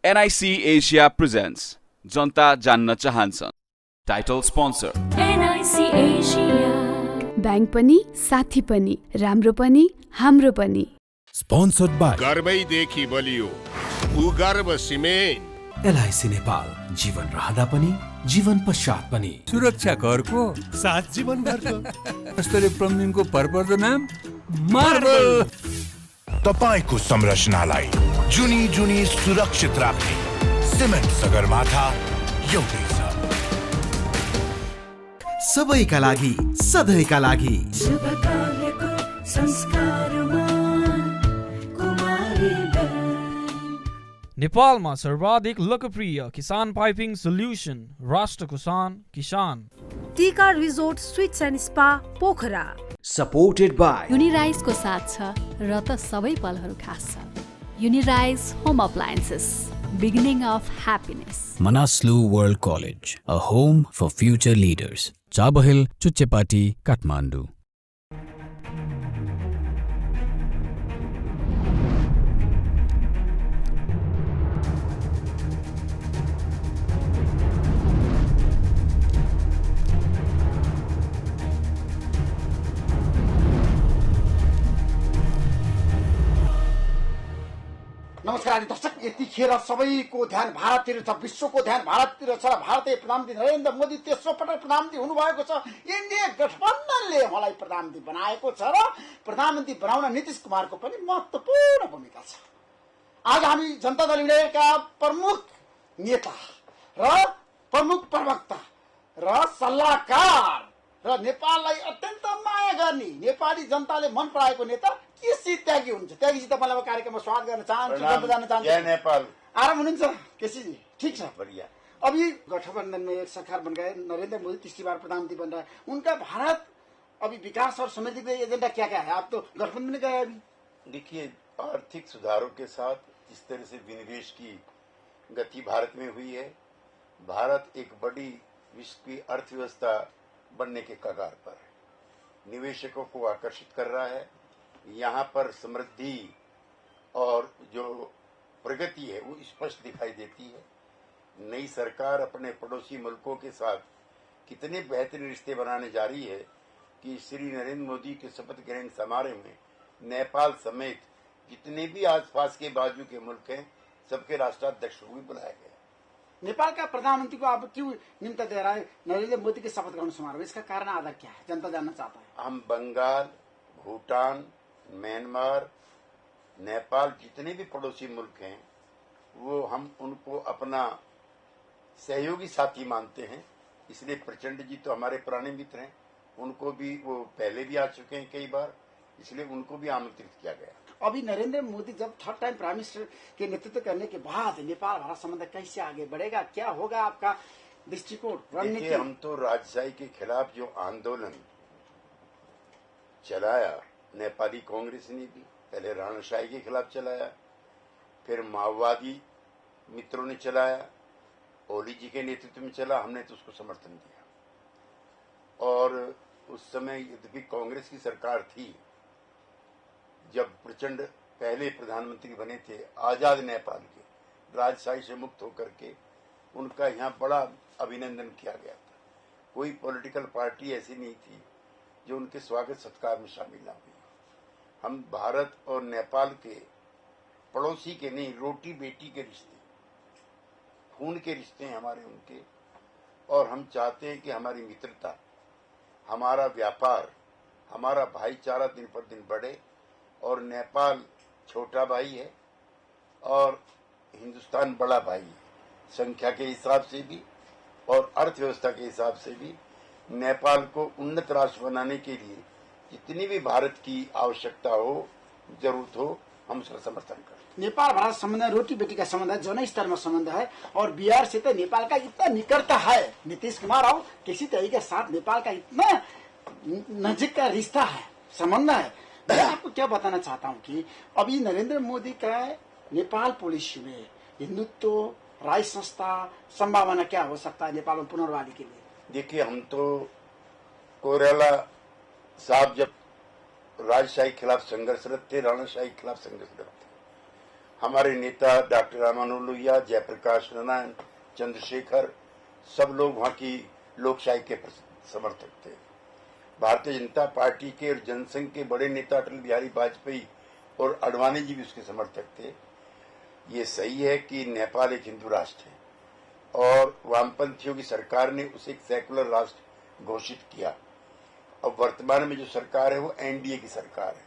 NIC Asia presents जनता जान्न चाहन्छ title sponsor NIC Asia bank पनि साथी पनि राम्रो पनि हाम्रो पनि स्पोन्सर्ड बाइ गर्वैदेखि बलियो उगर्व सिमेन्ट LIC नेपाल जीवन रहँदा पनि जीवन पश्चात पनि सुरक्षा करको साथ जीवन भरको यस्तोले प्लम्बिङको भरपर्दो नाम मार्बल। तपाईको संरचनालाई जुनी जुनी सुरक्षित राख्ने सिमेन्ट सगरमाथा एउटै छ, सबैका लागि सधैँका लागि। शुभ कार्यको संस्कारमा कुमारी नेपालमा सर्वाधिक लोकप्रिय किसान पाइपिङ सोल्युसन राष्ट्र किसान Tika resort suites and spa Pokhara. Supported by युनिराइजको साथ छ र त सबै पलहरू खास छ। Unirise home appliances beginning of happiness. Manaslu world college a home for future leaders, Chabahil, Chuchepati, Kathmandu. नमस्कार दर्शक, यतिखेर सबैको ध्यान भारततिर छ, विश्वको ध्यान भारततिर छ। भारतीय प्रधानमन्त्री नरेन्द्र मोदी तेस्रो पटक प्रधानमन्त्री हुनुभएको छ। एनडीए गठबन्धनले उहाँलाई प्रधानमन्त्री बनाएको छ र प्रधानमन्त्री बनाउन नीतीश कुमारको पनि महत्त्वपूर्ण भूमिका छ। आज हामी जनता दल एमालेका प्रमुख नेता र प्रमुख प्रवक्ता र सल्लाहकार र नेपाललाई अत्यन्त माया गर्ने नेपाली जनताले मन पराएको नेता केसी त्यागी हुन्छ। त्यागीजी तपाईँलाई अब कार्यक्रममा स्वागत गर्न चाहन्छु, जान्न चाहन्छु। जय नेपाल। आराम हुनुहुन्छ केसीजी? ठीक छ, बढ़िया। अभी गठबंधन में एक सरकार बन गए, नरेंद्र मोदी तीसरी बार प्रधानमंत्री बन रहा है। उनका भारत अभी विकास और समृद्धि का एजेंडा क्या क्या है? आप तो गठबंधन में गए अभी। देखिए, आर्थिक सुधारों के साथ जिस तरह से विनिवेश की गति भारत में हुई है, भारत एक बड़ी विश्व की अर्थव्यवस्था बनने के कगार पर है। निवेशकों को आकर्षित कर रहा है। यहाँ पर समृद्धि और जो प्रगति है वो स्पष्ट दिखाई देती है। नई सरकार अपने पड़ोसी मुल्कों के साथ कितने बेहतरीन रिश्ते बनाने जा रही है कि श्री नरेंद्र मोदी के शपथ ग्रहण समारोह में नेपाल समेत जितने भी आसपास के बाजू के मुल्क हैं, सबके राष्ट्राध्यक्ष को भी बुलाया गया। नेपाल का प्रधानमंत्री को आप क्यों निमंत्रण दे रहा है नरेंद्र मोदी के शपथ ग्रहण समारोह? इसका कारण आधार क्या है, जनता जानना चाहता है। हम बंगाल, भूटान, म्यांमार, नेपाल जितने भी पड़ोसी मुल्क हैं वो हम उनको अपना सहयोगी साथी मानते हैं। इसलिए प्रचंड जी तो हमारे पुराने मित्र हैं, उनको भी वो पहले भी आ चुके हैं कई बार, इसलिए उनको भी आमंत्रित किया गया। अभी नरेंद्र मोदी जब थर्ड टाइम प्राइम मिनिस्टर के नेतृत्व करने के बाद नेपाल भारत संबंध कैसे आगे बढ़ेगा, क्या होगा आपका दृष्टिकोण, रणनीति? हम तो राजशाही के खिलाफ जो आंदोलन चलाया, नेपाली कांग्रेस ने भी पहले राणाशाही के खिलाफ चलाया, फिर माओवादी मित्रों ने चलाया, ओली जी के नेतृत्व में चला, हमने तो उसको समर्थन दिया। और उस समय यद्यपि कांग्रेस की सरकार थी, जब प्रचंड पहले प्रधानमंत्री बने थे आजाद नेपाल के, राजशाही से मुक्त होकर के उनका यहाँ बड़ा अभिनंदन किया गया था। कोई पॉलिटिकल पार्टी ऐसी नहीं थी जो उनके स्वागत सत्कार में शामिल ना हुई। हम भारत और नेपाल के पड़ोसी के नहीं, रोटी बेटी के रिश्ते, खून के रिश्ते हैं हमारे उनके। और हम चाहते हैं कि हमारी मित्रता, हमारा व्यापार, हमारा भाईचारा दिन पर दिन बढ़े। और नेपाल छोटा भाई है और हिंदुस्तान बड़ा भाई है, संख्या के हिसाब से भी और अर्थव्यवस्था के हिसाब से भी। नेपाल को उन्नत राष्ट्र बनाने के लिए जितनी भी भारत की आवश्यकता हो, जरूरत हो, हम उसका समर्थन करें। नेपाल भारत संबंध रोटी बेटी का संबंध है, जन स्तर में संबंध है। और बिहार से तो नेपाल का इतना निकटता है, नीतीश कुमार और किसी तरीके के साथ नेपाल का इतना नजदीक का रिश्ता है, संबंध है। मैं आपको क्या बताना चाहता हूँ कि अभी नरेंद्र मोदी का नेपाल पॉलिसी में हिंदुत्व, राष्ट्र संस्था, संभावना क्या हो सकता है नेपाल में पुनर्वादी के लिए? देखिए, हम तो कोइराला साहब जब राजशाही खिलाफ संघर्षरत थे, राणाशाही खिलाफ संघर्षरत थे, हमारे नेता डॉक्टर रामानुजन लोहिया, जयप्रकाश नारायण, चंद्रशेखर, सब लोग वहाँ की लोकशाही के समर्थक थे। भारतीय जनता पार्टी के और जनसंघ के बड़े नेता अटल बिहारी वाजपेयी और अडवाणी जी भी उसके समर्थक थे। ये सही है कि नेपाल एक हिंदू राष्ट्र है और वामपंथियों की सरकार ने उसे एक सेकुलर राष्ट्र घोषित किया। अब वर्तमान में जो सरकार है वो एनडीए की सरकार है,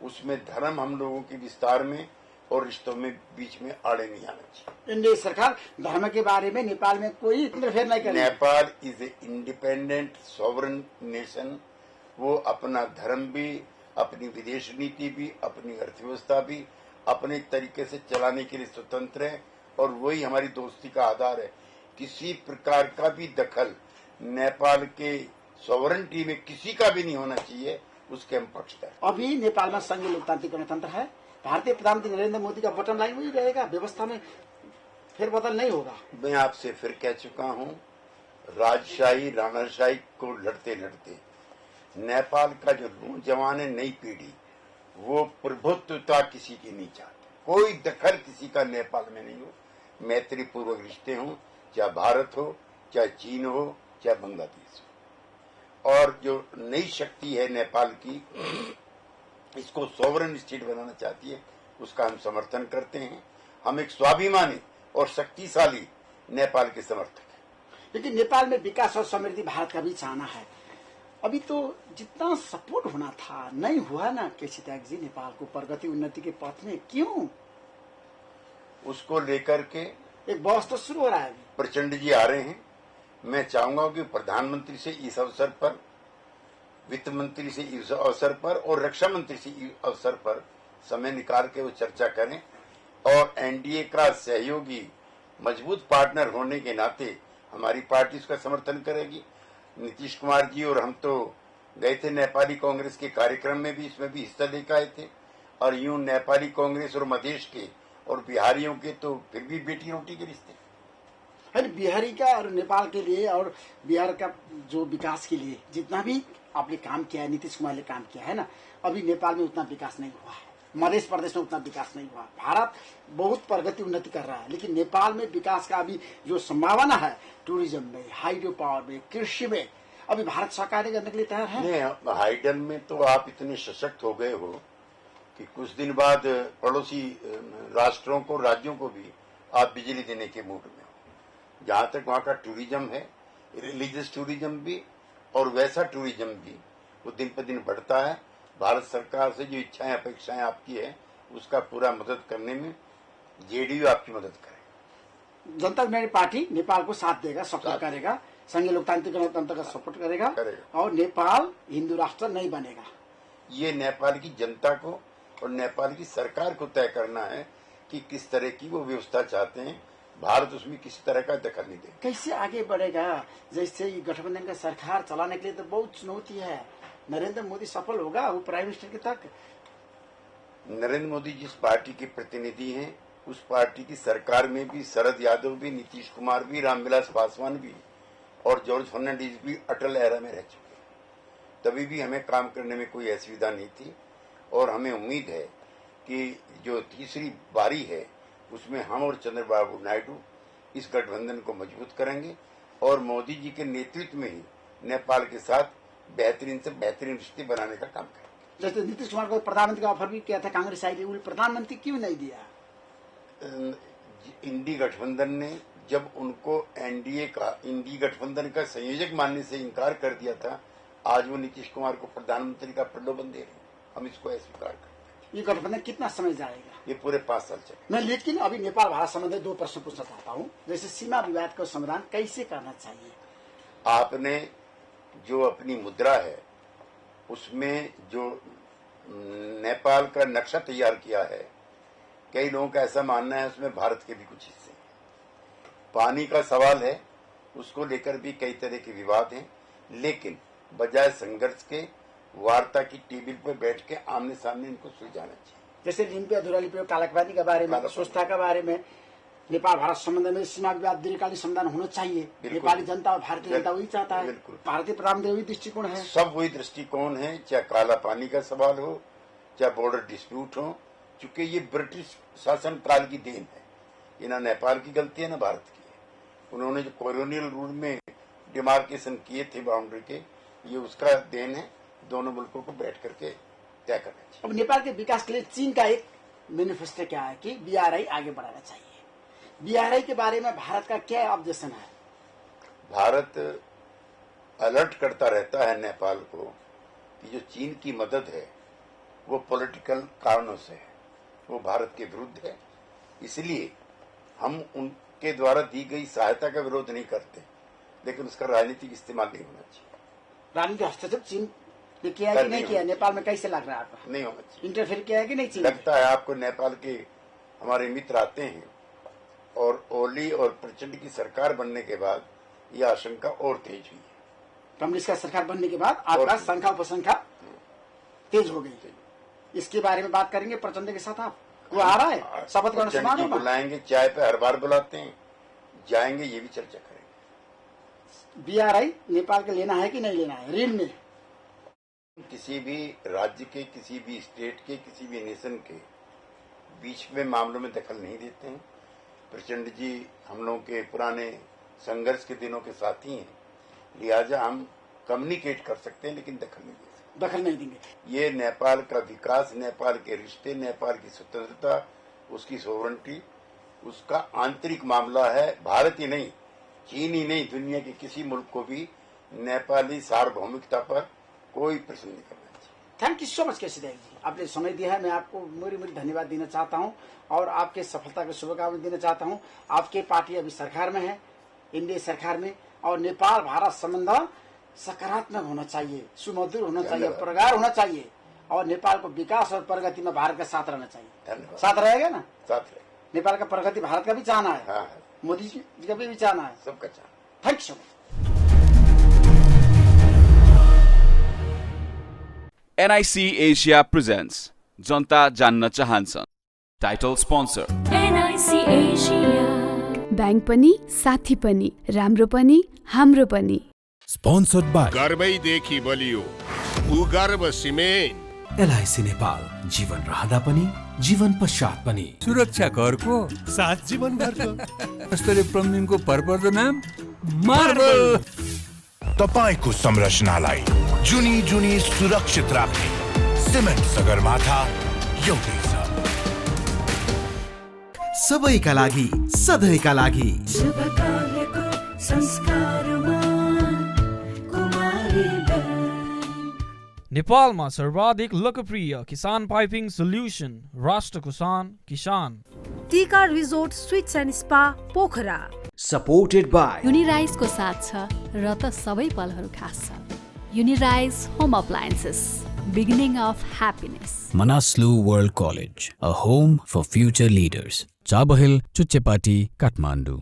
उसमें धर्म हम लोगों के विस्तार में और रिश्तों में बीच में आड़े नहीं आना चाहिए। एनडीए सरकार धर्म के बारे में नेपाल में कोई इंटरफेयर नहीं करेगी। Nepal is a independent sovereign nation. वो अपना धर्म भी, अपनी विदेश नीति भी, अपनी अर्थव्यवस्था भी अपने तरीके से चलाने के लिए स्वतंत्र है और वही हमारी दोस्ती का आधार है। किसी प्रकार का भी दखल नेपाल के सॉवरेनिटी में किसी का भी नहीं होना चाहिए, उसके हम पक्षधर। अभी नेपाल में संघीय लोकतांत्रिक गणतंत्र है। भारतीय प्रधानमंत्री नरेंद्र मोदी का बटन लाइन वही रहेगा, व्यवस्था में फेरबदल नहीं होगा। मैं आपसे फिर कह चुका हूँ, राजशाही राणाशाही को लड़ते लड़ते नेपाल का जो नौजवान है, नई पीढ़ी, वो प्रभुत्वता किसी की नहीं चाहती। कोई दखल किसी का नेपाल में नहीं हो। मैत्रीपूर्वक रिश्ते हों, चाहे भारत हो, चाहे चीन हो, चाहे बांग्लादेश हो। और जो नई शक्ति है नेपाल की, इसको सॉवरन स्टेट बनाना चाहती है, उसका हम समर्थन करते हैं। हम एक स्वाभिमानी और शक्तिशाली नेपाल के समर्थक हैं। लेकिन नेपाल में विकास और समृद्धि भारत का भी चाहना है। अभी तो जितना सपोर्ट होना था नहीं हुआ ना केसी त्याग जी नेपाल को प्रगति उन्नति के पथ में, क्यों? उसको लेकर के एक बहस तो शुरू हो रहा है। प्रचंड जी आ रहे हैं। मैं चाहूंगा कि प्रधानमंत्री से इस अवसर पर, वित्त मंत्री से इस अवसर पर और रक्षा मंत्री से इस अवसर पर समय निकाल के वो चर्चा करें और एनडीए का सहयोगी मजबूत पार्टनर होने के नाते हमारी पार्टी उसका समर्थन करेगी। नीतीश कुमार जी और हम तो गए थे नेपाली कांग्रेस के कार्यक्रम में भी, इसमें भी हिस्सा लेकर आए थे। और यूं नेपाली कांग्रेस और मधेश के और बिहारियों के तो फिर भी बेटी रोटी के रिश्ते। अरे बिहारी का और नेपाल के लिए और बिहार का जो विकास के लिए जितना भी आपने काम किया है, नीतीश कुमार ने काम किया है ना, अभी नेपाल में उतना विकास नहीं हुआ है। मध्य प्रदेश में उतना विकास नहीं हुआ। भारत बहुत प्रगति उन्नति कर रहा है, लेकिन नेपाल में विकास का अभी जो संभावना है, टूरिज्म में, हाइड्रो पावर में, कृषि में, अभी भारत सहकारी करने के लिए तैयार है। हाइडल में तो आप इतने सशक्त हो गए हो कि कुछ दिन बाद पड़ोसी राष्ट्रों को, राज्यों को भी आप बिजली देने के मूड में हो। जहाँ तक वहाँ का टूरिज्म है, रिलीजियस टूरिज्म भी और वैसा टूरिज्म भी, वो दिन पर दिन बढ़ता है। भारत सरकार से जो इच्छाएं अपेक्षाएं आपकी है, उसका पूरा मदद करने में जेडीयू आपकी मदद करे। जनता मेरी पार्टी नेपाल को साथ देगा, सपोर्ट करेगा, संघीय लोकतांत्रिक गणतंत्र का सपोर्ट करेगा और नेपाल हिंदू राष्ट्र नहीं बनेगा। ये नेपाल की जनता को और नेपाल की सरकार को तय करना है कि किस तरह की वो व्यवस्था चाहते हैं। भारत उसमें किसी तरह का दखल नहीं देगा। कैसे आगे बढ़ेगा? जैसे गठबंधन का सरकार चलाने के लिए तो बहुत चुनौती है। नरेंद्र मोदी सफल होगा वो प्राइम मिनिस्टर के तक? नरेंद्र मोदी जिस पार्टी के प्रतिनिधि हैं, उस पार्टी की सरकार में भी शरद यादव भी, नीतीश कुमार भी, रामविलास पासवान भी और जॉर्ज फर्नांडिस भी अटल एरा में रह चुके हैं। तभी भी हमें काम करने में कोई असुविधा नहीं थी और हमें उम्मीद है कि जो तीसरी बारी है उसमें हम और चंद्रबाबू नायडू इस गठबंधन को मजबूत करेंगे और मोदी जी के नेतृत्व में ही नेपाल के साथ बेहतरीन से बेहतरीन रिश्ते बनाने का काम करेंगे। जैसे नीतीश कुमार को प्रधानमंत्री का ऑफर भी किया था कांग्रेस आई, प्रधानमंत्री क्यों नहीं दिया? इंडी गठबंधन ने जब उनको इंडी गठबंधन का संयोजक मानने से इनकार कर दिया था, आज वो नीतीश कुमार को प्रधानमंत्री का प्रलोभन दे रहे हैं। हम इसको अस्वीकार करते हैं। ये गठबंधन कितना समय जाएगा? ये पूरे 5 साल चलेगा। मैं लेकिन अभी नेपाल भारत संबंध में 2 प्रश्न पूछना चाहता हूँ। जैसे सीमा विवाद का समाधान कैसे करना चाहिए? आपने जो अपनी मुद्रा है उसमें जो नेपाल का नक्शा तैयार किया है, कई लोगों का ऐसा मानना है उसमें भारत के भी कुछ हिस्से हैं। पानी का सवाल है, उसको लेकर भी कई तरह के विवाद हैं, लेकिन बजाय संघर्ष के वार्ता की टेबल पर बैठ के आमने सामने इनको सुलझाना चाहिए। जैसे लिंपे अधूरा लिपे कालापानी के बारे में, स्वच्छता के बारे में, नेपाल भारत संबंध में सीमा विवाद दीर्घकालीन समाधान होना चाहिए। नेपाली जनता और भारतीय जनता वही चाहता है। भारतीय प्रधानमंत्री वही दृष्टिकोण है, सब वही दृष्टिकोण है। चाहे काला पानी का सवाल हो, चाहे बॉर्डर डिस्प्यूट हो, चूंकि ये ब्रिटिश शासन काल की देन है, ये ना नेपाल की गलती है ना भारत की है। उन्होंने जो कॉलोनियल रूल में डिमार्केशन किए थे बाउंड्री के, ये उसका देन है। दोनों मुल्कों को बैठ करके तय करना चाहिए। अब नेपाल के विकास के लिए चीन का एक मैनिफेस्टो क्या है कि BRI आगे बढ़ाना चाहिए। BRI के बारे में भारत का क्या ऑब्जेक्शन है? भारत अलर्ट करता रहता है नेपाल को कि जो चीन की मदद है वो पॉलिटिकल कारणों से है, वो भारत के विरुद्ध है। इसलिए हम उनके द्वारा दी गई सहायता का विरोध नहीं करते, लेकिन उसका राजनीतिक इस्तेमाल नहीं होना चाहिए। राजनीतिक हस्तक्षेप चीन ने किया है कि नहीं किया? नेपाल में कैसे लग रहा है आपको? नहीं होना चाहिए। इंटरफेयर किया है कि नहीं चीन? लगता है आपको नेपाल के हमारे मित्र आते हैं और ओली और प्रचंड की सरकार बनने के बाद यह आशंका और तेज हुई है। कम्युनिस्ट का सरकार बनने के बाद आपका संख्या उपसंख्या तेज हो गई। इसके बारे में बात करेंगे प्रचंड के साथ। आप वो आ रहा है शपथ ग्रहण समारोह बुलाएंगे, चाय पे हर बार बुलाते हैं, जाएंगे, ये भी चर्चा करेंगे। BRI नेपाल के लेना है कि नहीं लेना है? ऋण में किसी भी राज्य के, किसी भी स्टेट के, किसी भी नेशन के बीच में मामलों में दखल नहीं देते हैं। प्रचंड जी हम लोगों के पुराने संघर्ष के दिनों के साथी हैं, लिहाजा हम कम्युनिकेट कर सकते हैं लेकिन दखल नहीं दे सकते। दखल नहीं देंगे। ये नेपाल का विकास, नेपाल के रिश्ते, नेपाल की स्वतंत्रता, उसकी सोवरेंटी, उसका आंतरिक मामला है। भारत ही नहीं, चीन ही नहीं, दुनिया के किसी मुल्क को भी नेपाली सार्वभौमिकता पर कोई प्रश्न नहीं करना चाहिए। थैंक यू सो मच केसी देव जी, आपने समय दिया है। मैं आपको मेरी धन्यवाद देना चाहता हूं और आपके सफलता की शुभकामनाएं देना चाहता हूं। आपकी पार्टी अभी सरकार में है, एनडीए सरकार में, और नेपाल भारत संबंध सकारात्मक होना चाहिए, सुमधुर होना चाहिए, प्रगाढ़ होना चाहिए, और नेपाल को विकास और प्रगति में भारत का साथ रहना चाहिए। साथ रहेगा ना? साथ रहेगा। नेपाल का प्रगति भारत का भी चाहना है। हाँ। मोदी जी का भी चाहना है, सबका चाहना। Thank you so much. NIC Asia presents जनता जान्न चाहन्छन्। Title sponsor NIC Asia। Bank पनि साथी पनि, राम्रो पनि हाम्रो पनि। स्पोन्सर्ड बाय गर्वैदेखि बलियो उगर्व सिमेन्ट। LIC नेपाल, जीवन रहँदा पनि जीवन पश्चात पनि। सुरक्षा करको साथ जीवन भरको स्तरीय प्लम्बिङको भरपर्दो नाम मार्बल। तपाईको संरचनालाई जुनी जुनी सुरक्षित राख्ने सिमेन्ट सगरमाथा एउटै छ। सबैका लागि, सधैँका लागि। शुभ कार्यको संस्कारमा कुमारी बैंक। नेपालमा सर्वाधिक लोकप्रिय किसान पाइपिङ सोल्युसन राष्ट्र किसान। Tika resort suites and spa Pokhara. Supported by युनिराइजको साथ छ र त सबै पलहरू खास छ। Unirise home appliances, beginning of happiness. Manaslu world college, a home for future leaders, Chabahil, Chuchepati, Kathmandu.